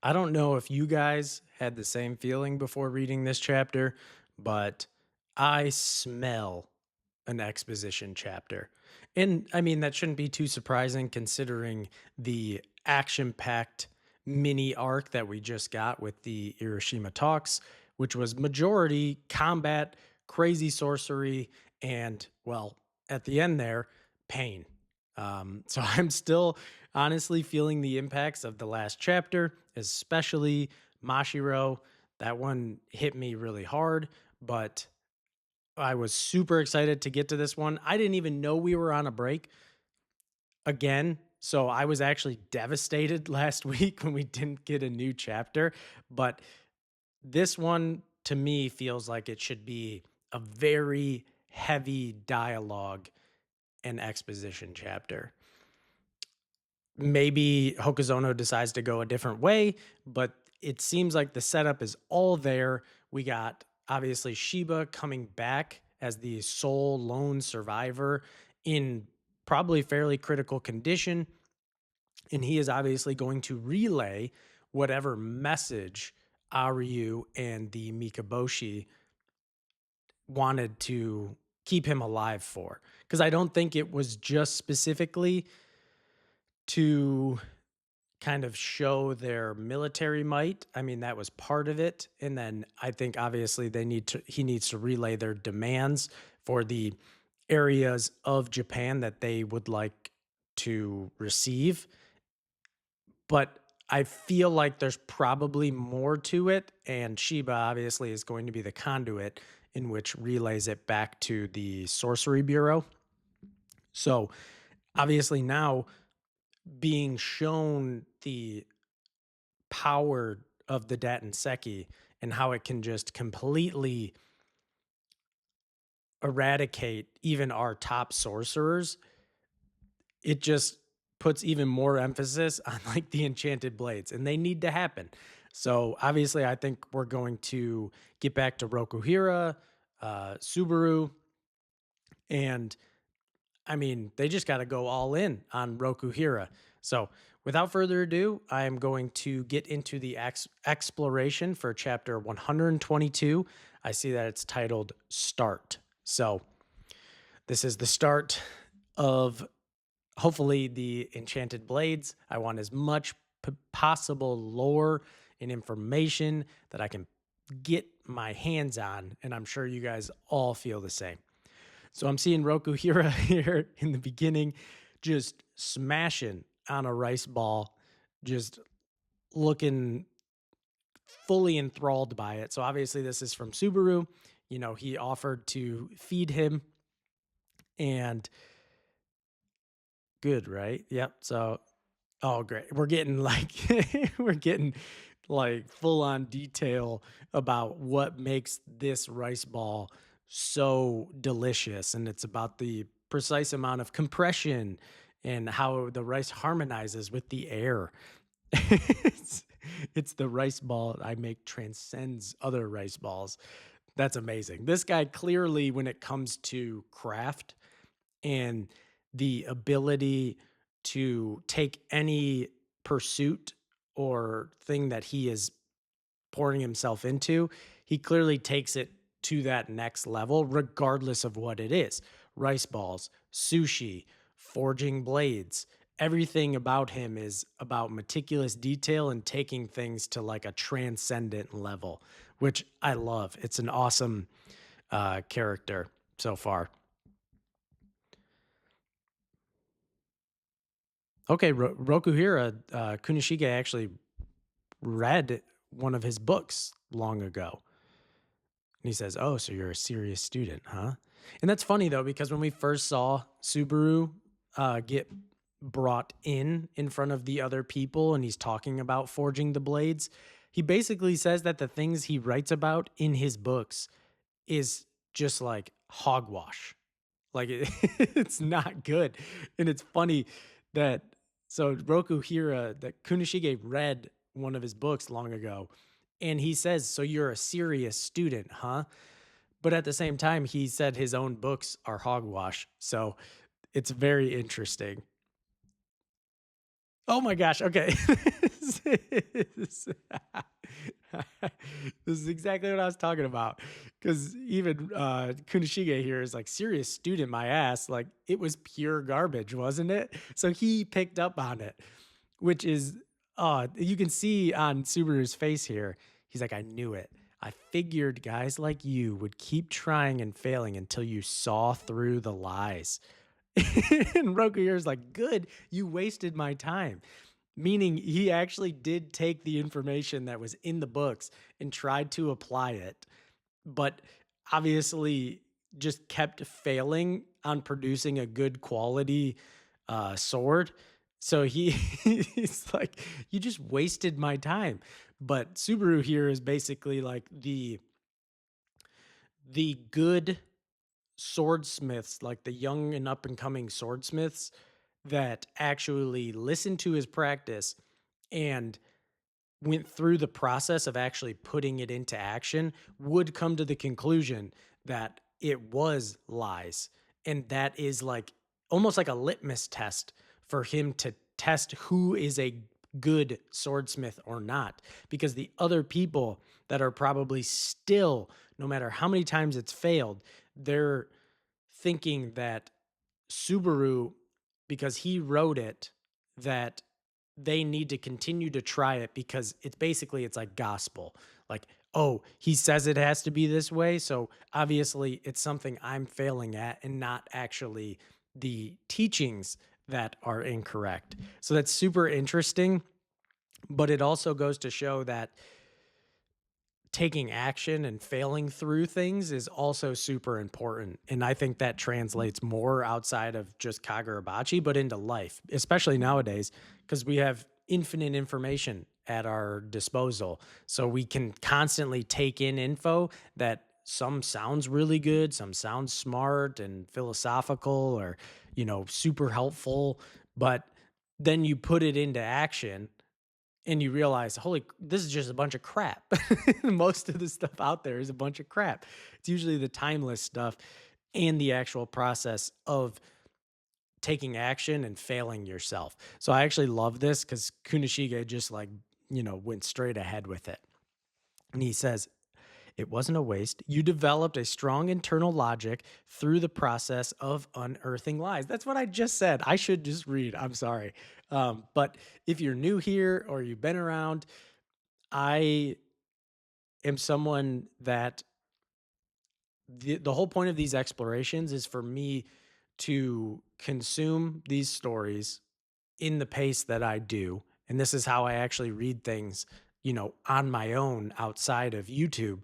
I don't know if you guys had the same feeling before reading this chapter, but I smell an exposition chapter. And I mean, that shouldn't be too surprising considering the action packed mini arc that we just got with the Hiroshima talks, which was majority combat, crazy sorcery, and, well, at the end there, pain. So I'm still honestly feeling the impacts of the last chapter, especially Mashiro. That one hit me really hard, but I was super excited to get to this one. I didn't even know we were on a break again. So I was actually devastated last week when we didn't get a new chapter. But this one to me feels like it should be a very heavy dialogue and exposition chapter. Maybe Hokuzono decides to go a different way, but it seems like the setup is all there. We got obviously Shiba coming back as the sole lone survivor in probably fairly critical condition. And he is obviously going to relay whatever message Aryu and the Mikaboshi wanted to keep him alive for. Because I don't think it was just specifically to kind of show their military might. I mean, that was part of it. And then I think obviously he needs to relay their demands for the areas of Japan that they would like to receive. But I feel like there's probably more to it, and Shiba obviously is going to be the conduit in which relays it back to the Sorcery Bureau. So obviously now being shown the power of the Seki and how it can just completely eradicate even our top sorcerers, it just puts even more emphasis on like the enchanted blades, and they need to happen. So obviously, I think we're going to get back to Rokuhira, Subaru, and I mean, they just got to go all in on Rokuhira. So, without further ado, I am going to get into the exploration for chapter 122. I see that it's titled Start. So, this is the start of hopefully the Enchanted Blades. I want as much possible lore and information that I can get my hands on, and I'm sure you guys all feel the same. So I'm seeing Rokuhira here in the beginning, just smashing on a rice ball, just looking fully enthralled by it. So obviously, this is from Subaru. You know, he offered to feed him, and good, right? Yep. So, oh, great. We're getting like, we're getting like full on detail about what makes this rice ball so delicious. And it's about the precise amount of compression and how the rice harmonizes with the air. it's, it's the rice ball I make transcends other rice balls. That's amazing. This guy clearly, when it comes to craft and the ability to take any pursuit or thing that he is pouring himself into, he clearly takes it to that next level, regardless of what it is. Rice balls, sushi, forging blades. Everything about him is about meticulous detail and taking things to like a transcendent level, which I love. It's an awesome character so far. Okay, Rokuhira, Kunishige actually read one of his books long ago. And he says, "Oh, so you're a serious student, huh?" And that's funny though, because when we first saw Subaru get brought in front of the other people, and he's talking about forging the blades, he basically says that the things he writes about in his books is just like hogwash. Like it's not good, and it's funny that so Rokuhira that Kunishige read one of his books long ago, and he says, "So you're a serious student, huh?" But at the same time, he said his own books are hogwash. So it's very interesting. Oh my gosh. Okay. this is exactly what I was talking about. Because even Kunishige here is like, serious student, my ass. Like, it was pure garbage, wasn't it? So he picked up on it, which is, you can see on Subaru's face here. He's like, I knew it. I figured guys like you would keep trying and failing until you saw through the lies. And Rokuyo's like, good, you wasted my time. Meaning he actually did take the information that was in the books and tried to apply it, but obviously just kept failing on producing a good quality sword. So he's like, you just wasted my time. But Subaru here is basically like the good swordsmiths, like the young and up and coming swordsmiths that actually listened to his practice and went through the process of actually putting it into action would come to the conclusion that it was lies. And that is like almost like a litmus test for him to test who is a good swordsmith or not. Because the other people that are probably still, no matter how many times it's failed, they're thinking that Subaru, because he wrote it, that they need to continue to try it because it's like gospel. Like, oh, he says it has to be this way. So obviously it's something I'm failing at and not actually the teachings that are incorrect. So that's super interesting. But it also goes to show that taking action and failing through things is also super important. And I think that translates more outside of just Kagurabachi, but into life, especially nowadays, because we have infinite information at our disposal. So we can constantly take in info that some sounds really good, some sounds smart and philosophical or, super helpful. But then you put it into action and you realize, holy, this is just a bunch of crap. Most of the stuff out there is a bunch of crap. It's usually the timeless stuff and the actual process of taking action and failing yourself. So I actually love this because Kunishige just like, went straight ahead with it. And he says, it wasn't a waste. You developed a strong internal logic through the process of unearthing lies. That's what I just said. I should just read. I'm sorry. But if you're new here or you've been around, I am someone that the whole point of these explorations is for me to consume these stories in the pace that I do. And this is how I actually read things, on my own outside of YouTube.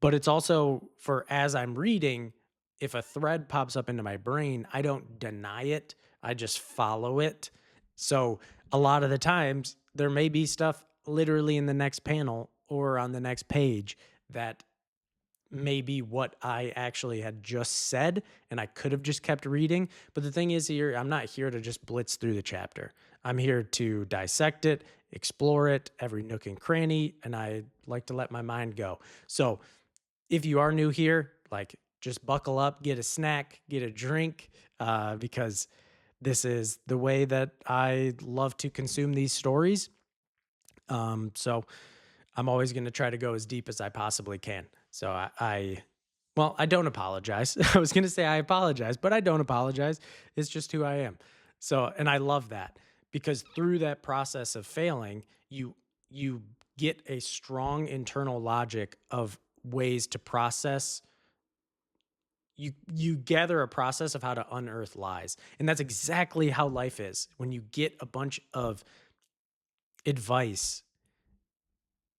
But it's also for as I'm reading, if a thread pops up into my brain, I don't deny it, I just follow it. So a lot of the times, there may be stuff literally in the next panel or on the next page that may be what I actually had just said, and I could have just kept reading. But the thing is, here, I'm not here to just blitz through the chapter. I'm here to dissect it, explore it, every nook and cranny, and I like to let my mind go. So if you are new here, like just buckle up, get a snack, get a drink, because this is the way that I love to consume these stories. So I'm always going to try to go as deep as I possibly can. So well, I don't apologize. I was going to say I apologize, but I don't apologize. It's just who I am. So, and I love that because through that process of failing, you get a strong internal logic of ways to process. You gather a process of how to unearth lies. And that's exactly how life is. When you get a bunch of advice,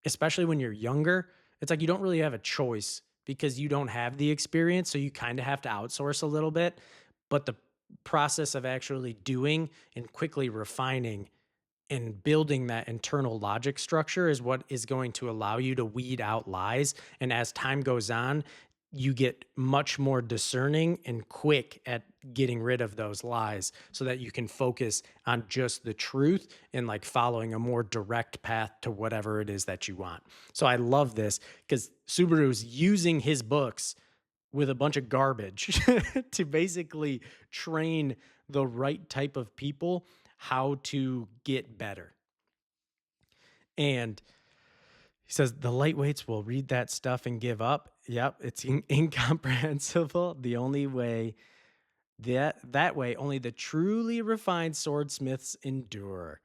especially when you're younger, it's like you don't really have a choice because you don't have the experience. So you kind of have to outsource a little bit. But the process of actually doing and quickly refining and building that internal logic structure is what is going to allow you to weed out lies. And as time goes on, you get much more discerning and quick at getting rid of those lies so that you can focus on just the truth and like following a more direct path to whatever it is that you want. So I love this because Subaru's using his books with a bunch of garbage to basically train the right type of people how to get better. And he says the lightweights will read that stuff and give up. Yep, it's incomprehensible. The only way that way only the truly refined swordsmiths endure.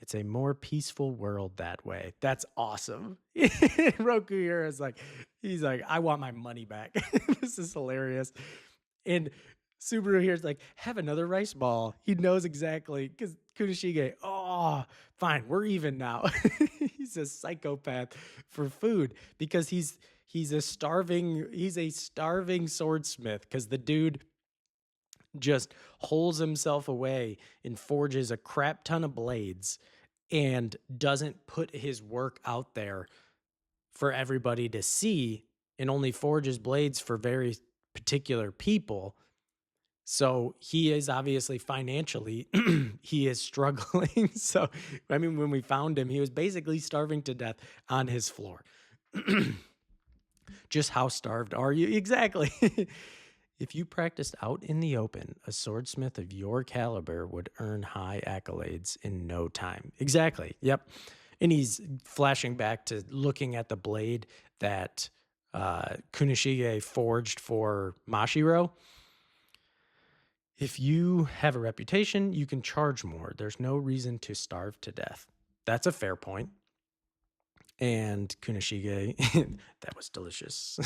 It's a more peaceful world that way. That's awesome. Roku here is like, he's like, I want my money back. This is hilarious. And Subaru here is like, have another rice ball. He knows exactly because Kunishige, oh, fine, we're even now. He's a psychopath for food because he's a starving swordsmith because the dude just holes himself away and forges a crap ton of blades and doesn't put his work out there for everybody to see and only forges blades for very particular people. So he is obviously financially, he is struggling. So, I mean, when we found him, he was basically starving to death on his floor. Just how starved are you? Exactly. If you practiced out in the open, a swordsmith of your caliber would earn high accolades in no time. Exactly. Yep. And he's flashing back to looking at the blade that Kunishige forged for Mashiro. If you have a reputation, you can charge more. There's no reason to starve to death. That's a fair point. And Kunishige, that was delicious.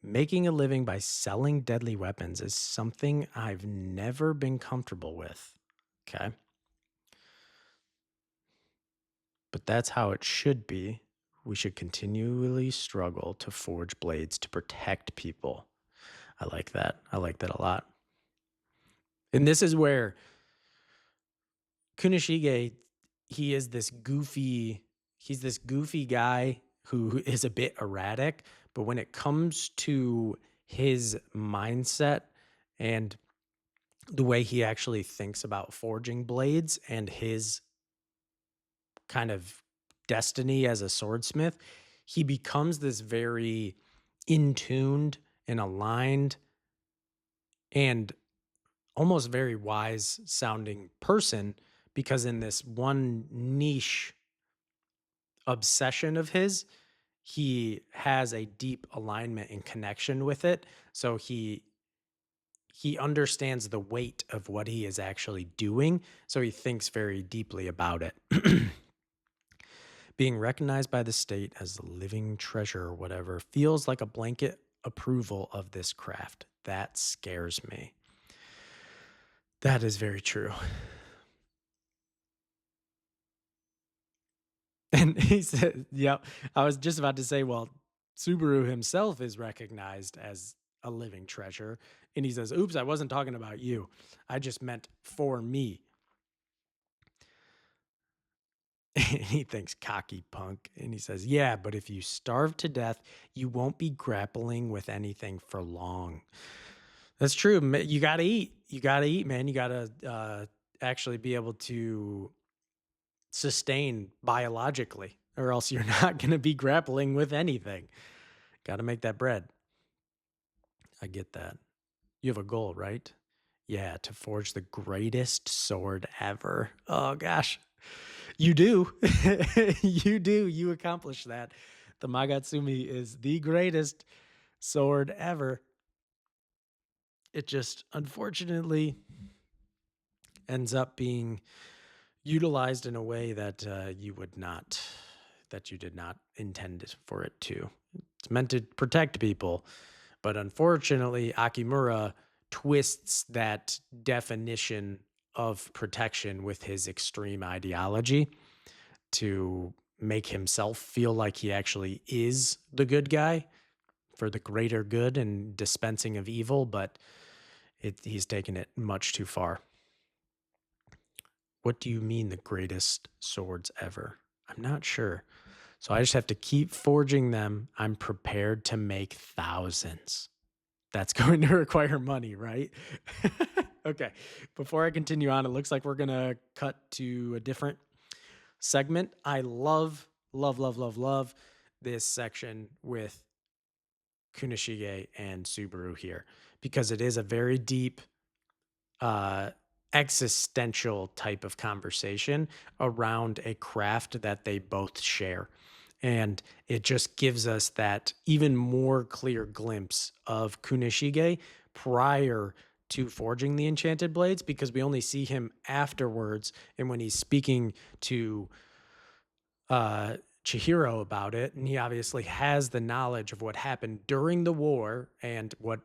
Making a living by selling deadly weapons is something I've never been comfortable with. Okay. But that's how it should be. We should continually struggle to forge blades to protect people. I like that. I like that a lot. And this is where Kunishige, he's this goofy guy who is a bit erratic, but when it comes to his mindset and the way he actually thinks about forging blades and his kind of destiny as a swordsmith, he becomes this very in tuned and aligned and almost very wise sounding person because in this one niche obsession of his, he has a deep alignment and connection with it. So he understands the weight of what he is actually doing. So he thinks very deeply about it. Being recognized by the state as a living treasure or whatever feels like a blanket approval of this craft. That scares me. That is very true. And he said, yep. I was just about to say, well, Subaru himself is recognized as a living treasure. And he says, oops, I wasn't talking about you. I just meant for me. And he thinks cocky punk. And he says, yeah, but if you starve to death, you won't be grappling with anything for long. That's true. You got to eat. You got to eat, man. You got to actually be able to sustain biologically, or else you're not going to be grappling with anything. Got to make that bread. I get that. You have a goal, right? Yeah, to forge the greatest sword ever. Oh, gosh. You do. You do. You accomplish that. The Magatsumi is the greatest sword ever. It just unfortunately ends up being utilized in a way that you did not intend for it to. It's meant to protect people, but unfortunately, Akimura twists that definition of protection with his extreme ideology to make himself feel like he actually is the good guy for the greater good and dispensing of evil, but he's taken it much too far. What do you mean the greatest swords ever? I'm not sure. So I just have to keep forging them. I'm prepared to make thousands. That's going to require money, right? Okay. Before I continue on, it looks like we're going to cut to a different segment. I love, love, love, love, love this section with Kunishige and Subaru here because it is a very deep existential type of conversation around a craft that they both share. And it just gives us that even more clear glimpse of Kunishige prior to forging the enchanted blades, because we only see him afterwards and when he's speaking to uh, Chihiro about it, and he obviously has the knowledge of what happened during the war and what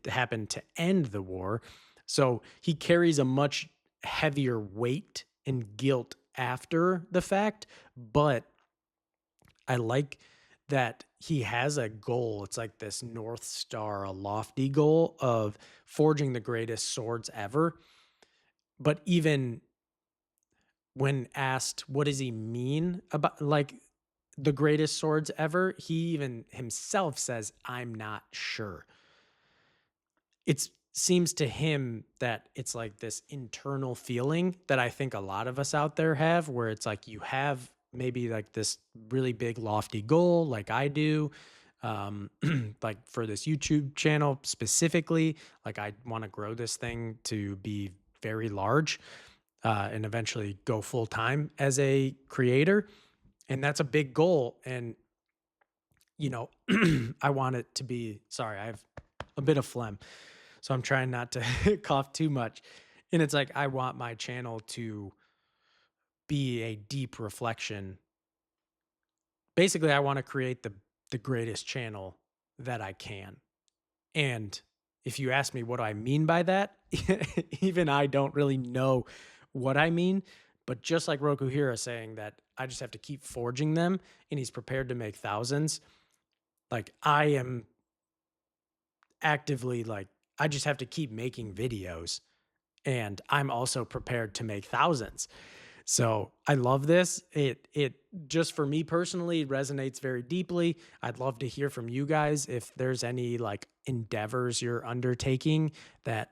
happened to end the war. So he carries a much heavier weight and guilt after the fact. But I like that he has a goal. It's like this North Star, a lofty goal of forging the greatest swords ever. But even when asked what does he mean about like the greatest swords ever, he even himself says, I'm not sure. It seems to him that it's like this internal feeling that I think a lot of us out there have, where it's like you have maybe like this really big lofty goal, like I do. Like for this YouTube channel specifically, like I want to grow this thing to be very large and eventually go full time as a creator. And that's a big goal. And, you know, I want it to be, sorry, I have a bit of phlegm. So I'm trying not to cough too much. And it's like, I want my channel to be a deep reflection. Basically, I want to create the greatest channel that I can. And if you ask me what do I mean by that, even I don't really know what I mean. But just like Rokuhira saying that I just have to keep forging them and he's prepared to make thousands, like I am actively like, I just have to keep making videos and I'm also prepared to make thousands. So I love this. It just for me personally resonates very deeply. I'd love to hear from you guys if there's any like endeavors you're undertaking that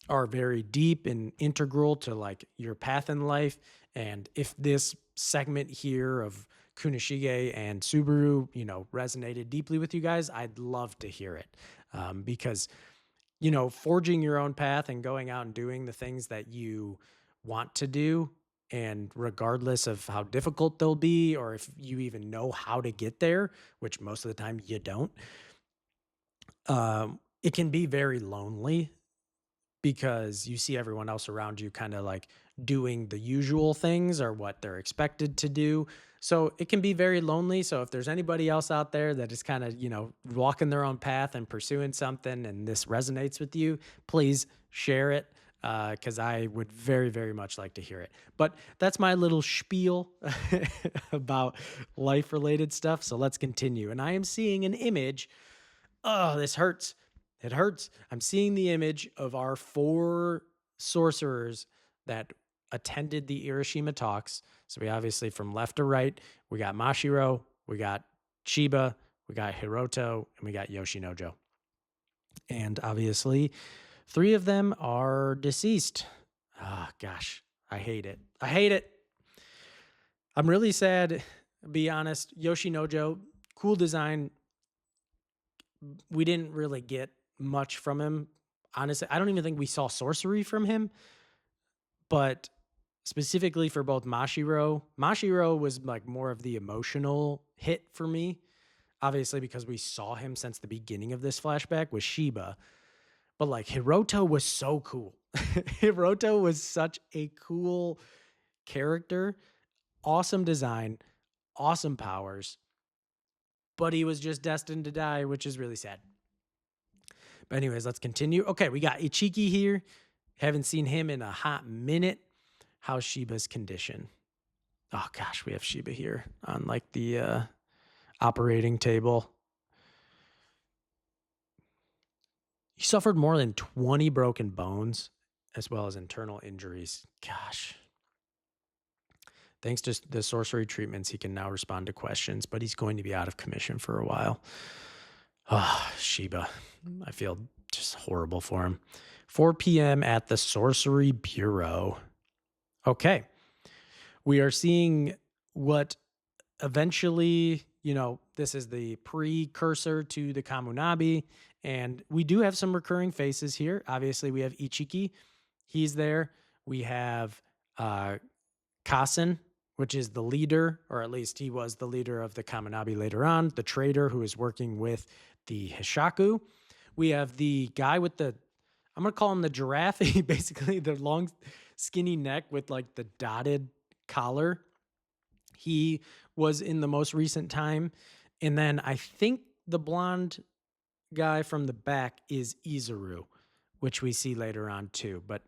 are very deep and integral to like your path in life. And if this segment here of Kunishige and Subaru, you know, resonated deeply with you guys, I'd love to hear it. Because you know, forging your own path and going out and doing the things that you want to do, and regardless of how difficult they'll be, or if you even know how to get there, which most of the time you don't, it can be very lonely because you see everyone else around you kind of like doing the usual things or what they're expected to do. So it can be very lonely. So if there's anybody else out there that is kind of, you know, walking their own path and pursuing something and this resonates with you, please share it because I would very, very much like to hear it. But that's my little spiel about life related stuff. So let's continue. And I am seeing an image. Oh, this hurts. It hurts. I'm seeing the image of our 4 sorcerers that attended the Irishima talks. So we obviously from left to right, we got Mashiro, we got Chiba, we got Hiroto, and we got Yoshinojo. And obviously, 3 of them are deceased. Ah, gosh, I hate it. I hate it. I'm really sad. Be honest, Yoshinojo, cool design, we didn't really get much from him. Honestly, I don't even think we saw sorcery from him, but specifically for both Mashiro, Mashiro was like more of the emotional hit for me, obviously because we saw him since the beginning of this flashback with Shiba. But like Hiroto was so cool. Hiroto was such a cool character, awesome design, awesome powers, but he was just destined to die, which is really sad. But anyways, let's continue. Okay, we got Ichiki here. Haven't seen him in a hot minute. How's Shiba's condition? Oh gosh, we have Shiba here on like the operating table. He suffered more than 20 broken bones as well as internal injuries. Gosh. Thanks to the sorcery treatments, he can now respond to questions, but he's going to be out of commission for a while. Ah, oh, Shiba. I feel just horrible for him. 4 p.m. at the Sorcery Bureau. Okay. We are seeing what eventually, you know, this is the precursor to the Kamunabi. And we do have some recurring faces here. Obviously, we have Ichiki. He's there. We have uh, Kasen, which is the leader, or at least he was the leader of the Kaminabi later on, the trader who is working with the Hishaku. We have the guy with the, I'm going to call him the giraffe, basically the long, skinny neck with like the dotted collar. He was in the most recent time. And then I think the blonde guy from the back is Izuru, which we see later on too. But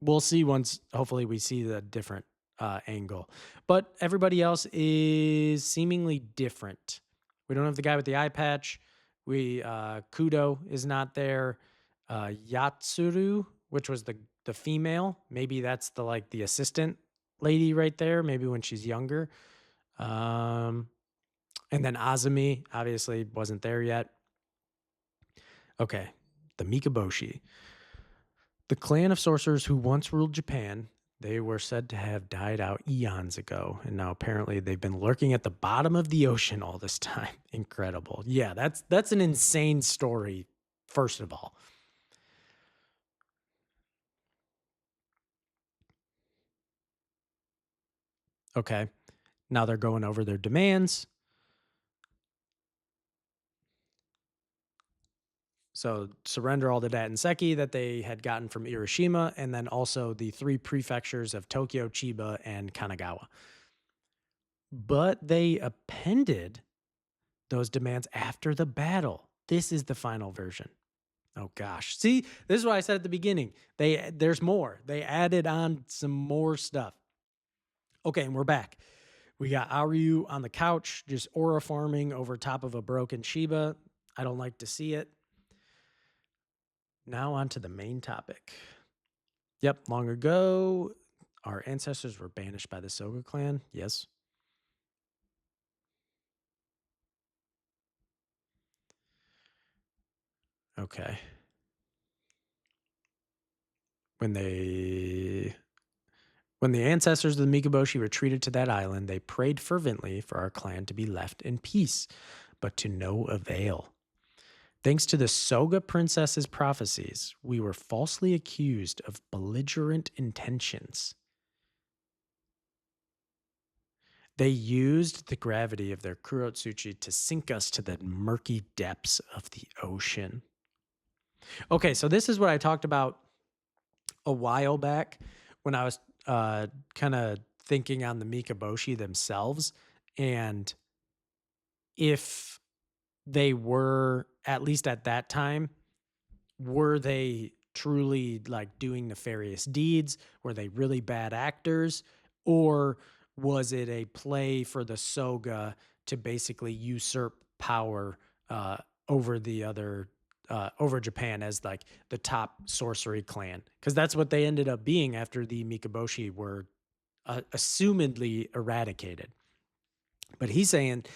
we'll see once, hopefully, we see the different angle. But everybody else is seemingly different. We don't have the guy with the eye patch. Kudo is not there. Yatsuru, which was the female, maybe that's the like the assistant lady right there. Maybe when she's younger. Um, and then Azumi obviously wasn't there yet. Okay, the Mikaboshi. The clan of sorcerers who once ruled Japan, they were said to have died out eons ago, and now apparently they've been lurking at the bottom of the ocean all this time. Incredible. Yeah, that's an insane story, first of all. Okay. Now they're going over their demands. So surrender all the Dainseki that they had gotten from Hiroshima, and then also the three prefectures of Tokyo, Chiba, and Kanagawa. But they appended those demands after the battle. This is the final version. Oh gosh. See, this is what I said at the beginning. There's more. They added on some more stuff. Okay, and we're back. We got Aryu on the couch, just aura farming over top of a broken Shiba. I don't like to see it. Now on to the main topic. Yep, long ago, our ancestors were banished by the Soga clan. Yes. Okay. When they When the ancestors of the Mikaboshi retreated to that island, they prayed fervently for our clan to be left in peace, but to no avail. Thanks to the Soga princess's prophecies, we were falsely accused of belligerent intentions. They used the gravity of their Kurotsuchi to sink us to the murky depths of the ocean. Okay, so this is what I talked about a while back when I was kind of thinking on the Mikaboshi themselves. And if they were, at least at that time, were they truly like doing nefarious deeds? Were they really bad actors? Or was it a play for the Soga to basically usurp power over the other, over Japan as like the top sorcery clan? Because that's what they ended up being after the Mikaboshi were assumedly eradicated. But he's saying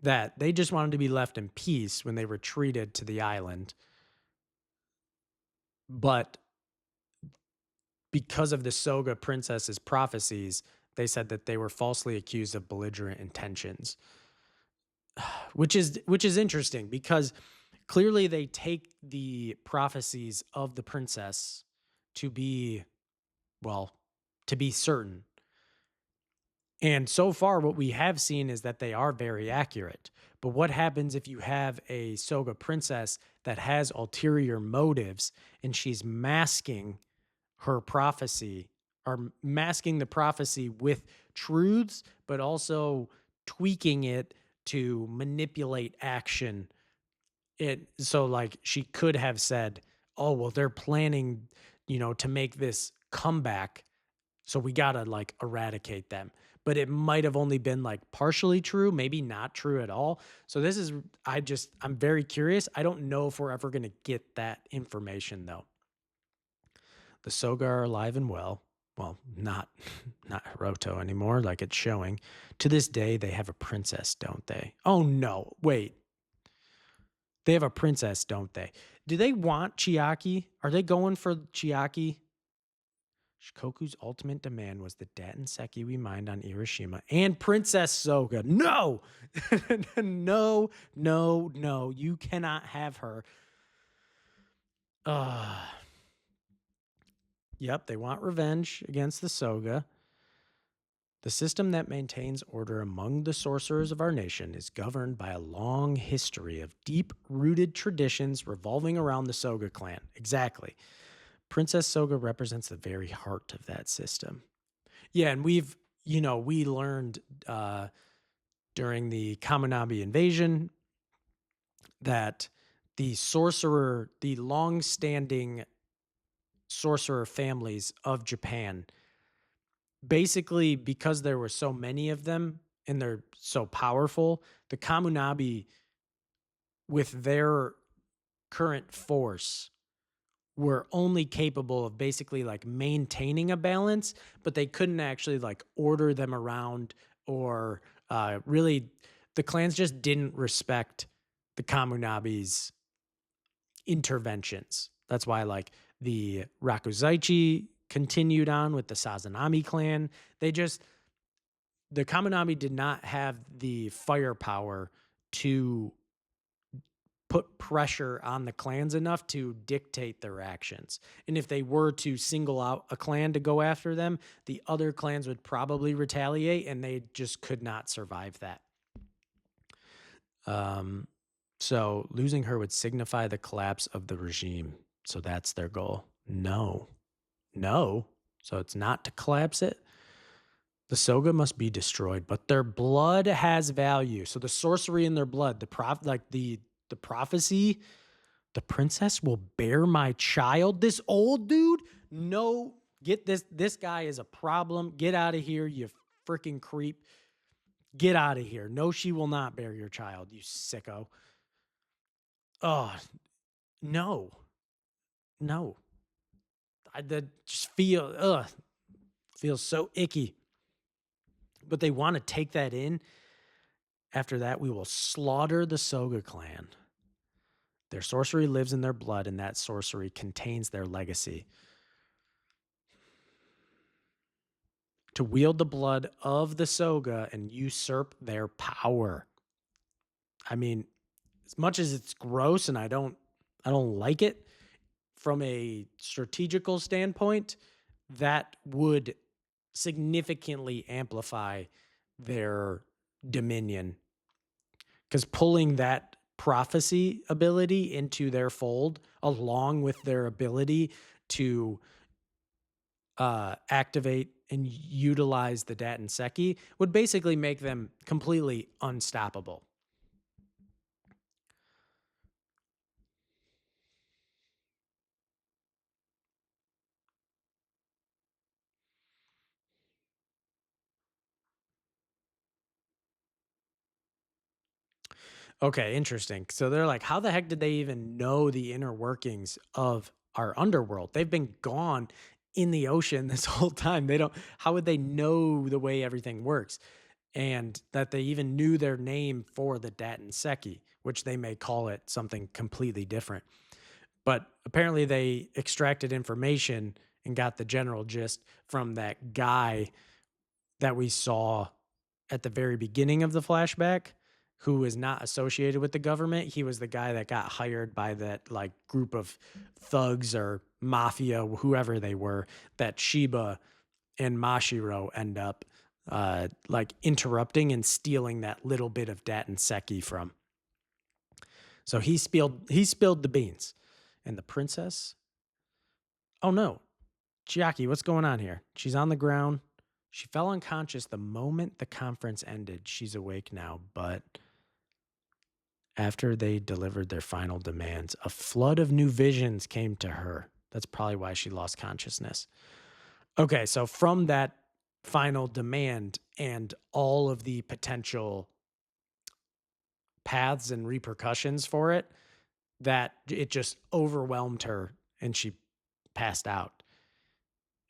that they just wanted to be left in peace when they retreated to the island. But because of the Soga princess's prophecies, they said that they were falsely accused of belligerent intentions, which is interesting because clearly they take the prophecies of the princess to be, well, to be certain. And so far, what we have seen is that they are very accurate. But what happens if you have a Soga princess that has ulterior motives and she's masking her prophecy or masking the prophecy with truths, but also tweaking it to manipulate action? So like she could have said, "Oh, well, they're planning, to make this comeback, so we gotta like eradicate them." But it might have only been like partially true, maybe not true at all. So this is, I'm very curious. I don't know if we're ever gonna get that information though. The Soga are alive and well. Well, not not Hiroto anymore, like it's showing. To this day, they have a princess, don't they? Oh no, wait. They have a princess, don't they? Do they want Chiaki? Are they going for Chiaki? Shikoku's ultimate demand was the Dainseki we mined on Hiroshima and Princess Soga. No! No, no, no. You cannot have her. Uh, Yep, they want revenge against the Soga. The system that maintains order among the sorcerers of our nation is governed by a long history of deep rooted traditions revolving around the Soga clan. Exactly. Princess Soga represents the very heart of that system. Yeah, and we learned during the Kaminami invasion that the long standing sorcerer families of Japan, basically because there were so many of them and they're so powerful, the Kamunabi, with their current force, were only capable of basically like maintaining a balance, but they couldn't actually like order them around or really, the clans just didn't respect the Kamunabi's interventions. That's why like the Rakuzaichi continued on with the Sazanami clan. They just the Kaminami did not have the firepower to put pressure on the clans enough to dictate their actions. And if they were to single out a clan to go after them, the other clans would probably retaliate and they just could not survive that. Um, so losing her would signify the collapse of the regime. So that's their goal. No. No. So it's not to collapse it. The Soga must be destroyed, but their blood has value. So the sorcery in their blood, the prophecy, the princess will bear my child. This old dude, no, get this. This guy is a problem. Get out of here, you freaking creep. Get out of here. No, she will not bear your child, you sicko. Oh, no, no. Just feels so icky. But they want to take that in. After that, we will slaughter the Soga clan. Their sorcery lives in their blood, and that sorcery contains their legacy. To wield the blood of the Soga and usurp their power. I mean, as much as it's gross and I don't like it from a strategical standpoint, that would significantly amplify their dominion, because pulling that prophecy ability into their fold along with their ability to activate and utilize the Datenseki would basically make them completely unstoppable. Okay, interesting. So they're like, how the heck did they even know the inner workings of our underworld? They've been gone in the ocean this whole time. How would they know the way everything works? And that they even knew their name for the Datenseki, which they may call it something completely different. But apparently they extracted information and got the general gist from that guy that we saw at the very beginning of the flashback, who is not associated with the government. He was the guy that got hired by that like group of thugs or mafia, whoever they were, that Shiba and Mashiro end up like interrupting and stealing that little bit of Datenseki from. So he spilled the beans. And the princess, oh no, Chiaki, what's going on here? She's on the ground. She fell unconscious the moment the conference ended. She's awake now, but after they delivered their final demands, a flood of new visions came to her. That's probably why she lost consciousness. Okay, so from that final demand and all of the potential paths and repercussions for it, that it just overwhelmed her and she passed out.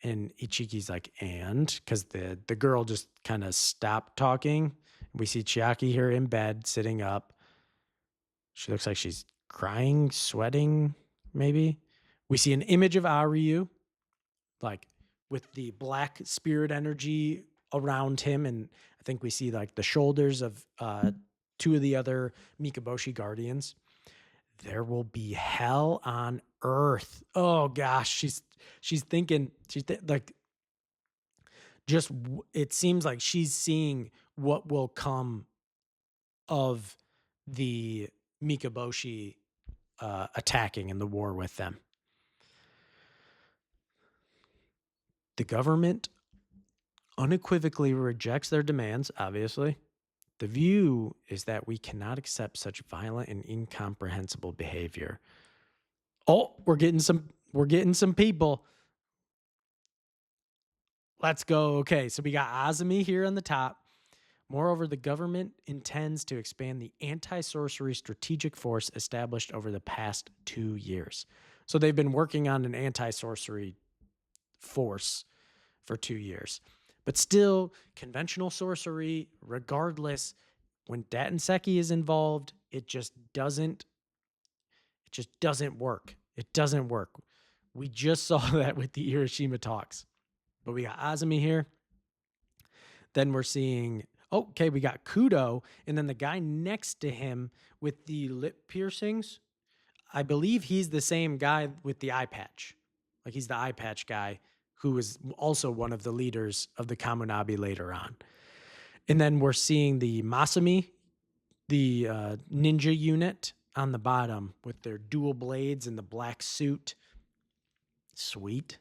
And Ichiki's like, and because the girl just kind of stopped talking. We see Chiaki here in bed, sitting up. She looks like she's crying, sweating, maybe. We see an image of Aryu, like with the black spirit energy around him. And I think we see like the shoulders of two of the other Mikaboshi guardians. There will be hell on earth. Oh gosh, she's thinking like it seems like she's seeing what will come of the Mikaboshi attacking in the war with them. The government unequivocally rejects their demands, obviously. The view is that we cannot accept such violent and incomprehensible behavior. Oh, we're getting some people. Let's go. Okay, so we got Azumi here on the top. Moreover, the government intends to expand the anti sorcery strategic force established over the past 2 years. So they've been working on an anti sorcery force for 2 years. But still, conventional sorcery, regardless, when Seki is involved, it just doesn't work. It doesn't work. We just saw that with the Hiroshima talks. But we got Azumi here. Then we're seeing, okay, we got Kudo, and then the guy next to him with the lip piercings. I believe he's the same guy with the eye patch. Like he's the eye patch guy who is also one of the leaders of the Kamunabi later on. And then we're seeing the Masumi, the ninja unit on the bottom with their dual blades and the black suit. Sweet.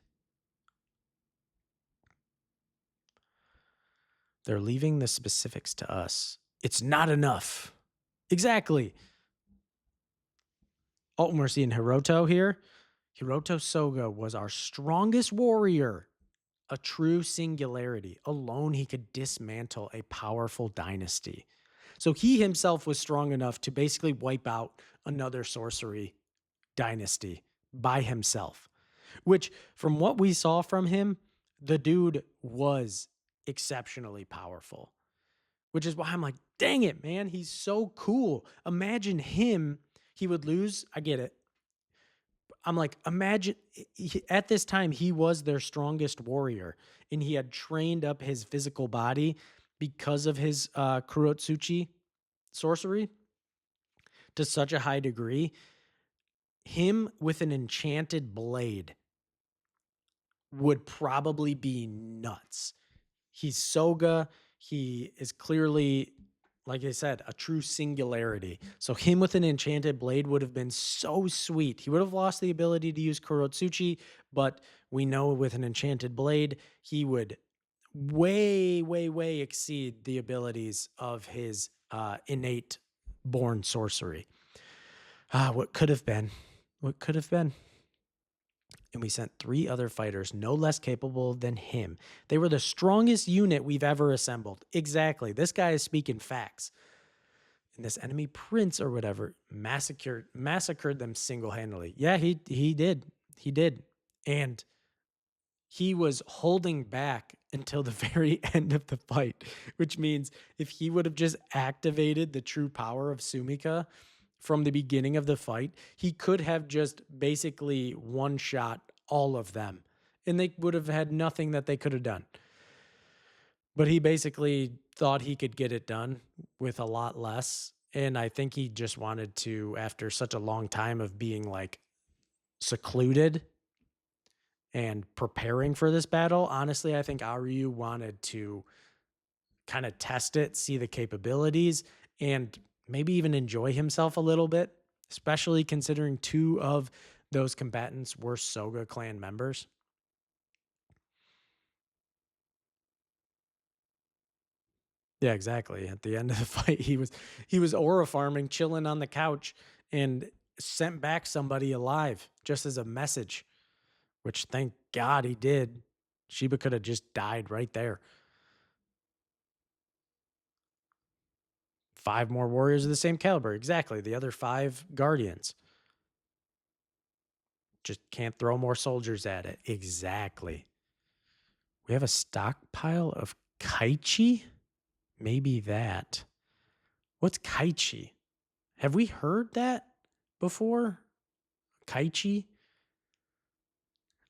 They're leaving the specifics to us. It's not enough. Exactly. Oh, and we're seeing Hiroto here. Hiroto Soga was our strongest warrior, a true singularity. Alone, he could dismantle a powerful dynasty. So he himself was strong enough to basically wipe out another sorcery dynasty by himself, which, from what we saw from him, the dude was exceptionally powerful, which is why I'm like, dang it, man, he's so cool. Imagine him, he would lose. I get it. I'm like, imagine at this time, he was their strongest warrior and he had trained up his physical body because of his Kurotsuchi sorcery to such a high degree. Him with an enchanted blade would probably be nuts. He's Soga. He is clearly, like I said, a true singularity. So him with an enchanted blade would have been so sweet. He would have lost the ability to use Kurotsuchi, but we know with an enchanted blade, he would way, way, way exceed the abilities of his innate born sorcery. What could have been. What could have been. And we sent 3 other fighters no less capable than him. They were the strongest unit we've ever assembled. Exactly. This guy is speaking facts. And this enemy prince or whatever massacred them single-handedly. Yeah, he did. He did. And he was holding back until the very end of the fight, which means if he would have just activated the true power of Sumika from the beginning of the fight, he could have just basically one-shot all of them, and they would have had nothing that they could have done. But he basically thought he could get it done with a lot less, and I think he just wanted to, after such a long time of being like secluded and preparing for this battle, honestly, I think Aryu wanted to kind of test it, see the capabilities, and maybe even enjoy himself a little bit, especially considering 2 of those combatants were Soga clan members. Yeah, exactly. At the end of the fight, he was aura farming, chilling on the couch, and sent back somebody alive just as a message, which thank God he did. Sheba could have just died right there. 5 more warriors of the same caliber. Exactly. The other 5 guardians. Just can't throw more soldiers at it. Exactly. We have a stockpile of Kaichi? Maybe that. What's Kaichi? Have we heard that before? Kaichi?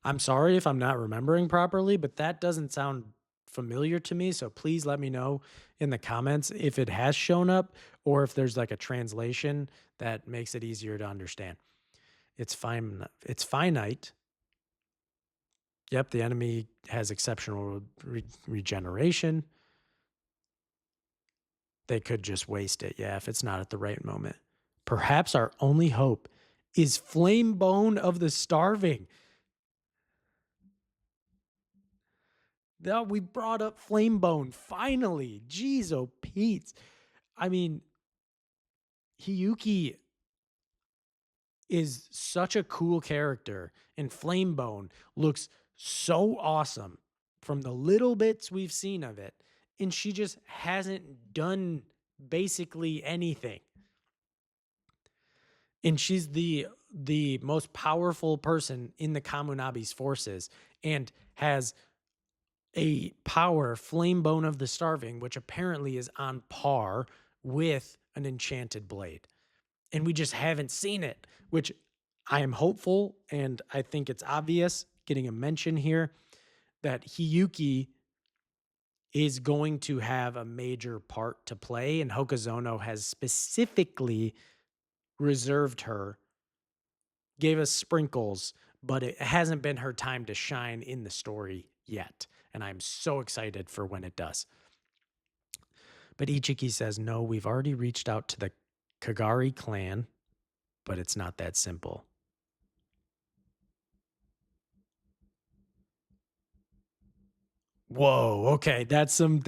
I'm sorry if I'm not remembering properly, but that doesn't sound familiar to me. So please let me know in the comments if it has shown up or if there's like a translation that makes it easier to understand. It's fine. It's finite. Yep, the enemy has exceptional regeneration. They could just waste it. Yeah, if it's not at the right moment. Perhaps our only hope is Flame Bone of the Starving. Now we brought up Flame Bone finally. Jeez, oh Pete. I mean, Hiyuki is such a cool character, and Flamebone looks so awesome from the little bits we've seen of it. And she just hasn't done basically anything. And she's the most powerful person in the Kamunabi's forces and has a power, Flamebone of the Starving, which apparently is on par with an enchanted blade. And we just haven't seen it, which I am hopeful, and I think it's obvious getting a mention here that Hiyuki is going to have a major part to play, and Hokazono has specifically reserved her, gave us sprinkles, but it hasn't been her time to shine in the story yet. And I'm so excited for when it does. But Ichiki says, no, we've already reached out to the Kagari clan, but it's not that simple. Whoa, okay, that's some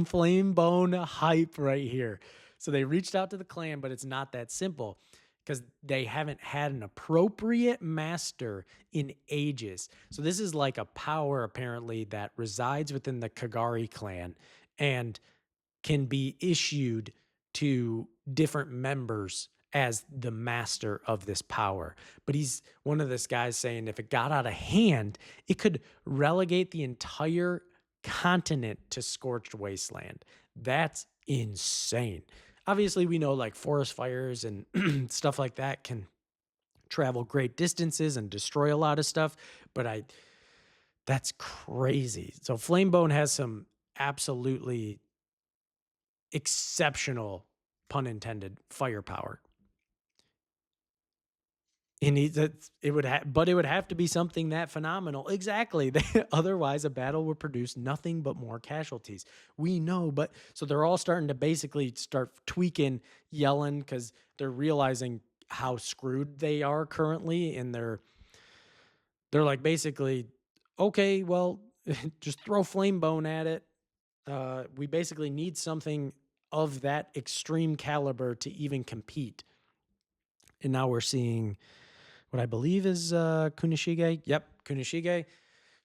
flame bone hype right here. So they reached out to the clan, but it's not that simple because they haven't had an appropriate master in ages. So this is like a power apparently that resides within the Kagari clan and can be issued to different members as the master of this power. But he's one of this guys saying if it got out of hand, it could relegate the entire continent to scorched wasteland. That's insane. Obviously, we know like forest fires and stuff like that can travel great distances and destroy a lot of stuff, but that's crazy. So Flamebone has some absolutely exceptional, pun intended, firepower. And it would but it would have to be something that phenomenal. Exactly. Otherwise, a battle would produce nothing but more casualties. We know, but so they're all starting to basically start tweaking, yelling because they're realizing how screwed they are currently, and they're like basically, okay, well, just throw Flamebone at it. We basically need something of that extreme caliber to even compete. And now we're seeing what I believe is Kunishige. Yep, Kunishige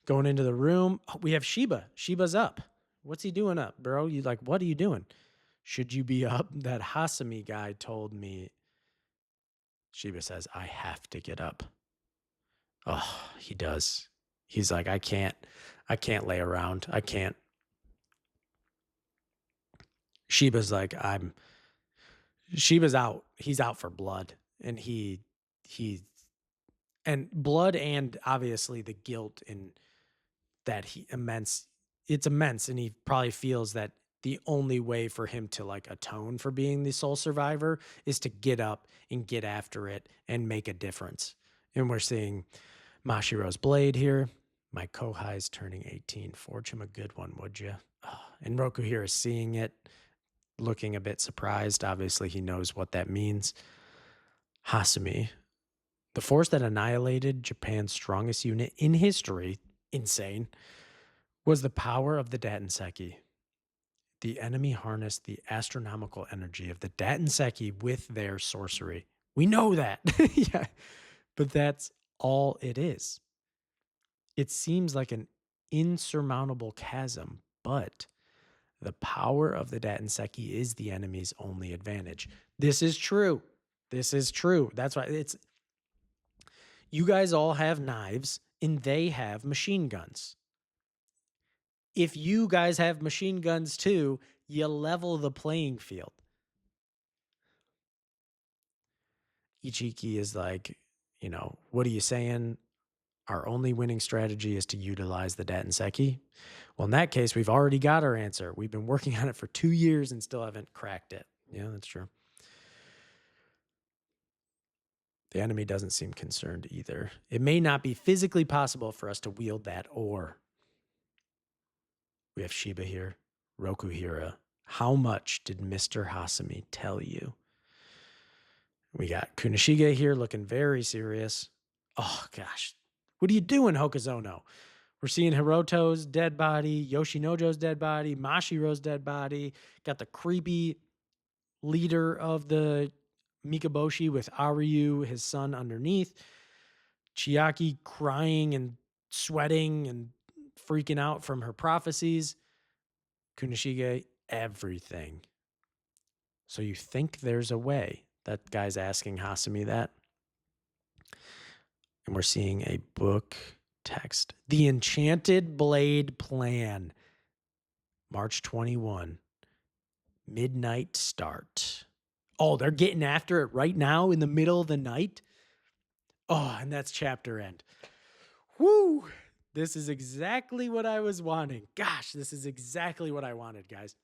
going into the room. Oh, we have Shiba. Shiba's up. What's he doing up, bro? You like, what are you doing? Should you be up? That Hasami guy told me. Shiba says, I have to get up. Oh, he does. He's like, I can't lay around. I can't. Shiba's like, Shiba's out. He's out for blood. And he and blood and obviously the guilt and that it's immense, and he probably feels that the only way for him to like atone for being the sole survivor is to get up and get after it and make a difference. And we're seeing Mashiro's blade here. My Kohai's turning 18. Forge him a good one, would you? Oh, and Roku here is seeing it, looking a bit surprised. Obviously, he knows what that means. Hasumi, the force that annihilated Japan's strongest unit in history, insane, was the power of the Datanseki. The enemy harnessed the astronomical energy of the Datanseki with their sorcery. We know that. Yeah. But that's all it is. It seems like an insurmountable chasm, but the power of the Datanseki is the enemy's only advantage. This is true. This is true. That's why you guys all have knives and they have machine guns. If you guys have machine guns too, you level the playing field. Ichiki is like, what are you saying? our only winning strategy is to utilize the Datenseki. Well, in that case, we've already got our answer. We've been working on it for 2 years and still haven't cracked it. Yeah, that's true. The enemy doesn't seem concerned either. It may not be physically possible for us to wield that ore. We have Shiba here, Rokuhira. How much did Mr. Hasumi tell you? We got Kunishige here looking very serious. Oh, gosh. What are you doing, Hokuzono? We're seeing Hiroto's dead body, Yoshinojo's dead body, Mashiro's dead body. Got the creepy leader of the Mikaboshi with Aryu, his son, underneath. Chiaki crying and sweating and freaking out from her prophecies. Kunishige, everything. So you think there's a way? That guy's asking Hasumi that. And we're seeing a book text. The Enchanted Blade Plan. March 21. Midnight start. Oh, they're getting after it right now in the middle of the night? Oh, and that's chapter end. Woo! This is exactly what I was wanting. Gosh, this is exactly what I wanted, guys.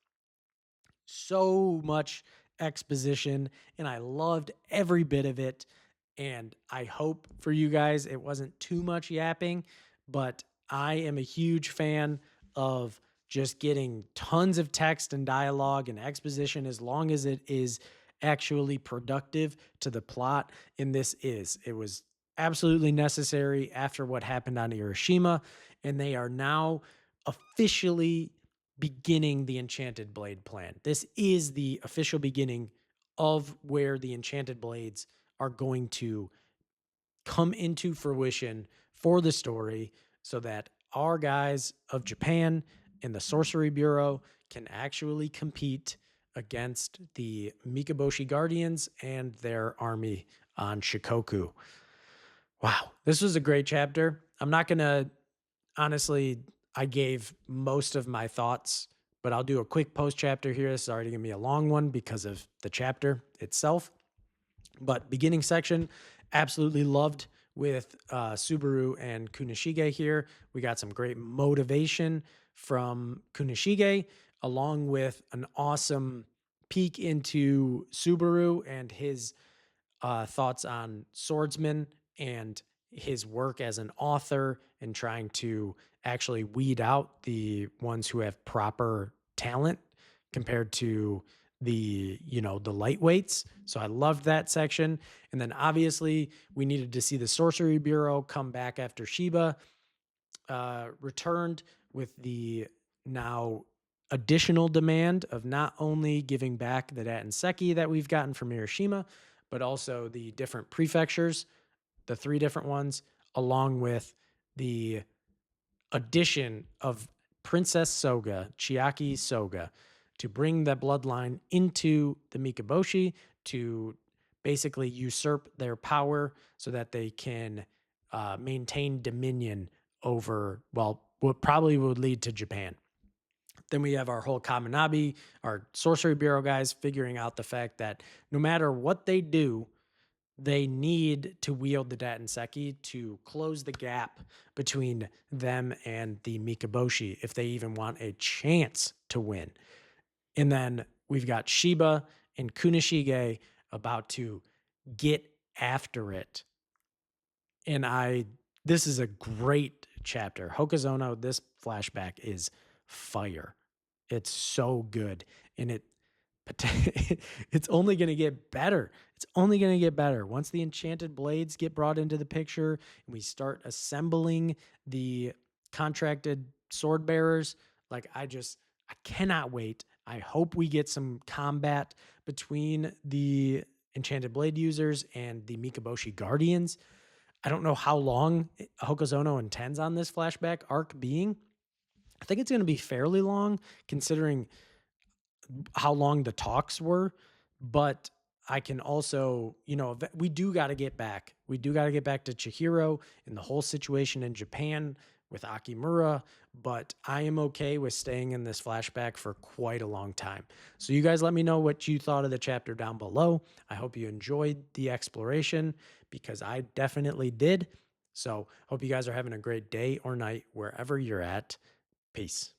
So much exposition, and I loved every bit of it. And I hope for you guys it wasn't too much yapping, but I am a huge fan of just getting tons of text and dialogue and exposition as long as it is actually productive to the plot. And this is. It was absolutely necessary after what happened on Hiroshima, and they are now officially beginning the Enchanted Blade plan. This is the official beginning of where the Enchanted Blades are going to come into fruition for the story so that our guys of Japan and the Sorcery Bureau can actually compete against the Mikaboshi Guardians and their army on Shikoku. Wow, this was a great chapter. I'm not going to, honestly, I gave most of my thoughts, but I'll do a quick post chapter here. This is already going to be a long one because of the chapter itself. But beginning section, absolutely loved with Subaru and Kunishige here. We got some great motivation from Kunishige, along with an awesome peek into Subaru and his thoughts on swordsman and his work as an author and trying to actually weed out the ones who have proper talent compared to the the lightweights. So I loved that section. And then obviously we needed to see the Sorcery Bureau come back after Shiba returned with the now additional demand of not only giving back the Datenseki that we've gotten from Hiroshima, but also the different prefectures, the 3 different ones, along with the addition of Princess Soga, Chiaki Soga, to bring the bloodline into the Mikaboshi to basically usurp their power so that they can maintain dominion over, well, what probably would lead to Japan. Then we have our whole Kaminabi, our Sorcery Bureau guys figuring out the fact that no matter what they do, they need to wield the Datenseki to close the gap between them and the Mikaboshi if they even want a chance to win. And then we've got Shiba and Kunishige about to get after it. And this is a great chapter. Hokuzono, this flashback is fire. It's so good. And it's only going to get better. It's only going to get better. Once the Enchanted Blades get brought into the picture and we start assembling the contracted sword bearers, like I cannot wait. I hope we get some combat between the Enchanted Blade users and the Mikaboshi Guardians. I don't know how long Hokuzono intends on this flashback arc being. I think it's going to be fairly long considering how long the talks were, but I can also, we do got to get back. We do got to get back to Chihiro and the whole situation in Japan with Akimura, but I am okay with staying in this flashback for quite a long time. So you guys let me know what you thought of the chapter down below. I hope you enjoyed the exploration because I definitely did. So, hope you guys are having a great day or night wherever you're at. Peace.